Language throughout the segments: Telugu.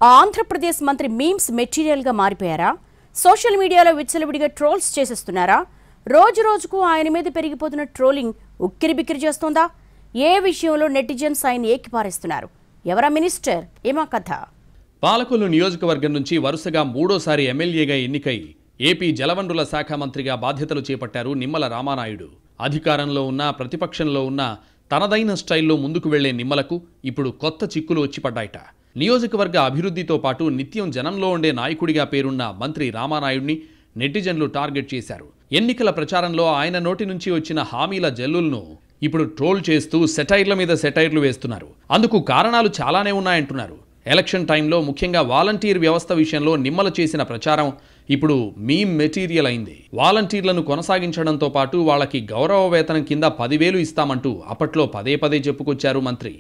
ఆంధ్రప్రదేశ్ మంత్రి మీమ్స్ మెటీరియల్గా మారిపోయారా? సోషల్ మీడియాలో విచ్చలవిడిగా ట్రోల్స్ చేసేస్తున్నారా? రోజు రోజుకు ఆయన మీద పెరిగిపోతున్న ట్రోలింగ్ ఉక్కిరిబిక్కిరి చేస్తోందా? ఏ విషయంలో నెటిజన్స్ ఆయన ఏకిపారేస్తున్నారు? ఎవరా మినిస్టర్? ఏమా కథ? పాలకొల్లు నియోజకవర్గం నుంచి వరుసగా మూడోసారి ఎమ్మెల్యేగా ఎన్నికై ఏపీ జలవనరుల శాఖ మంత్రిగా బాధ్యతలు చేపట్టారు నిమ్మల రామానాయుడు. అధికారంలో ఉన్న ప్రతిపక్షంలో ఉన్న తనదైన స్టైల్లో ముందుకు వెళ్లే నిమ్మలకు ఇప్పుడు కొత్త చిక్కులు వచ్చిపడ్డాయట. నియోజకవర్గ అభివృద్ధితో పాటు నిత్యం జనంలో ఉండే నాయకుడిగా పేరున్న మంత్రి రామానాయుడిని నెటిజన్లు టార్గెట్ చేశారు. ఎన్నికల ప్రచారంలో ఆయన నోటి నుంచి వచ్చిన హామీల జల్లులను ఇప్పుడు ట్రోల్ చేస్తూ సెటైర్ల మీద సెటైర్లు వేస్తున్నారు. అందుకు కారణాలు చాలానే ఉన్నాయంటున్నారు. ఎలక్షన్ టైంలో ముఖ్యంగా వాలంటీర్ వ్యవస్థ విషయంలో నిమ్మల చేసిన ప్రచారం ఇప్పుడు మీమ్ మెటీరియల్ అయింది. వాలంటీర్లను కొనసాగించడంతో పాటు వాళ్ళకి గౌరవ వేతనం కింద 10,000 ఇస్తామంటూ అప్పట్లో పదే పదే చెప్పుకొచ్చారు మంత్రి.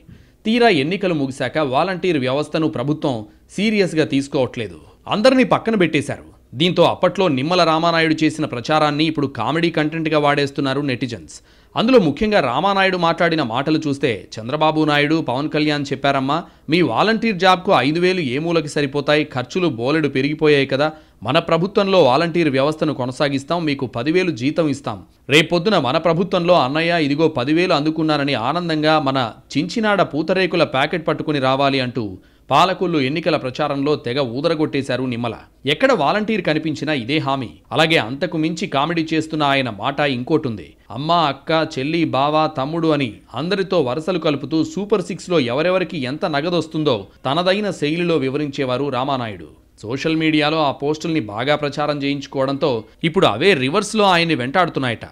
తీరా ఎన్నికలు ముగిశాక వాలంటీర్ వ్యవస్థను ప్రభుత్వం సీరియస్గా తీసుకోవట్లేదు, అందరినీ పక్కన పెట్టేశారు. దీంతో అప్పట్లో నిమ్మల రామానాయుడు చేసిన ప్రచారాన్ని ఇప్పుడు కామెడీ కంటెంట్గా వాడేస్తున్నారు నెటిజన్స్. అందులో ముఖ్యంగా రామానాయుడు మాట్లాడిన మాటలు చూస్తే, చంద్రబాబు నాయుడు, పవన్ కళ్యాణ్ చెప్పారమ్మా, మీ వాలంటీర్ జాబ్కు 5,000 ఏ మూలకి సరిపోతాయి, ఖర్చులు బోలెడు పెరిగిపోయాయి కదా, మన ప్రభుత్వంలో వాలంటీర్ వ్యవస్థను కొనసాగిస్తాం, మీకు 10,000 జీతం ఇస్తాం, రేపొద్దున మన ప్రభుత్వంలో అన్నయ్య ఇదిగో 10,000 అందుకున్నారని ఆనందంగా మన చించినాడ పూతరేకుల ప్యాకెట్ పట్టుకుని రావాలి అంటూ పాలకొల్లు ఎన్నికల ప్రచారంలో తెగ ఊదరగొట్టేశారు నిమ్మల. ఎక్కడ వాలంటీర్ కనిపించినా ఇదే హామీ. అలాగే అంతకు మించి కామెడీ చేస్తున్న ఆయన మాట ఇంకోటుంది. అమ్మ, అక్క, చెల్లి, బావ, తమ్ముడు అని అందరితో వరుసలు కలుపుతూ సూపర్ 6లో ఎవరెవరికి ఎంత నగదొస్తుందో తనదైన శైలిలో వివరించేవారు రామానాయుడు. సోషల్ మీడియాలో ఆ పోస్టుల్ని బాగా ప్రచారం చేయించుకోవడంతో ఇప్పుడు అవే రివర్స్లో ఆయన్ని వెంటాడుతున్నాయట.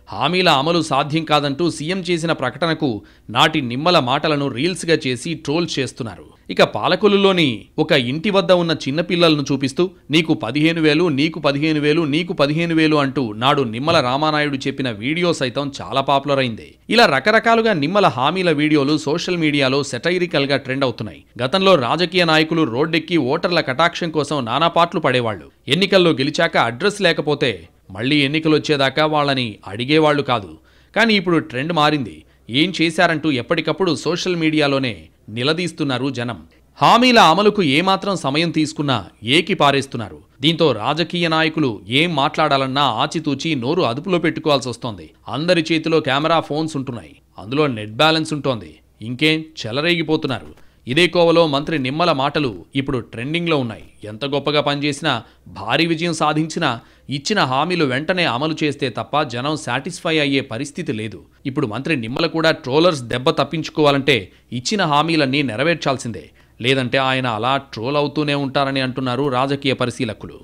హామీల అమలు సాధ్యం కాదంటూ సీఎం చేసిన ప్రకటనకు నాటి నిమ్మల మాటలను రీల్స్గా చేసి ట్రోల్ చేస్తున్నారు. ఇక పాలకొల్లులోని ఒక ఇంటి వద్ద ఉన్న చిన్నపిల్లలను చూపిస్తూ నీకు 15,000, నీకు 15,000, నీకు 15,000 అంటూ నాడు నిమ్మల రామానాయుడు చెప్పిన వీడియో సైతం చాలా పాపులర్ అయింది. ఇలా రకరకాలుగా నిమ్మల హామీల వీడియోలు సోషల్ మీడియాలో సెటైరికల్గా ట్రెండ్ అవుతున్నాయి. గతంలో రాజకీయ నాయకులు రోడ్డెక్కి ఓటర్ల కటాక్షం కోసం నానా పాట్లు పడేవాళ్లు. ఎన్నికల్లో గెలిచాక అడ్రస్ లేకపోతే మళ్లీ ఎన్నికలు వచ్చేదాకా వాళ్ళని అడిగేవాళ్లు కాదు. కానీ ఇప్పుడు ట్రెండ్ మారింది. ఏం చేశారంటూ ఎప్పటికప్పుడు సోషల్ మీడియాలోనే నిలదీస్తున్నారు జనం. హామీల అమలుకు ఏమాత్రం సమయం తీసుకున్నా ఏకి పారేస్తున్నారు. దీంతో రాజకీయ నాయకులు ఏం మాట్లాడాలన్నా ఆచితూచి నోరు అదుపులో పెట్టుకోవాల్సి వస్తోంది. అందరి చేతిలో కెమెరా ఫోన్స్ ఉంటున్నాయి, అందులో నెట్ బ్యాలెన్స్ ఉంటోంది. ఇంకేం చెలరేగిపోతున్నారు. ఇదే కోవలో మంత్రి నిమ్మల మాటలు ఇప్పుడు ట్రెండింగ్లో ఉన్నాయి. ఎంత గొప్పగా పనిచేసినా, భారీ విజయం సాధించినా ఇచ్చిన హామీలు వెంటనే అమలు చేస్తే తప్ప జనం సాటిస్ఫై అయ్యే పరిస్థితి లేదు. ఇప్పుడు మంత్రి నిమ్మల కూడా ట్రోలర్స్ దెబ్బ తప్పించుకోవాలంటే ఇచ్చిన హామీలన్నీ నెరవేర్చాల్సిందే, లేదంటే ఆయన అలా ట్రోల్ అవుతూనే ఉంటారని అంటున్నారు రాజకీయ పరిశీలకులు.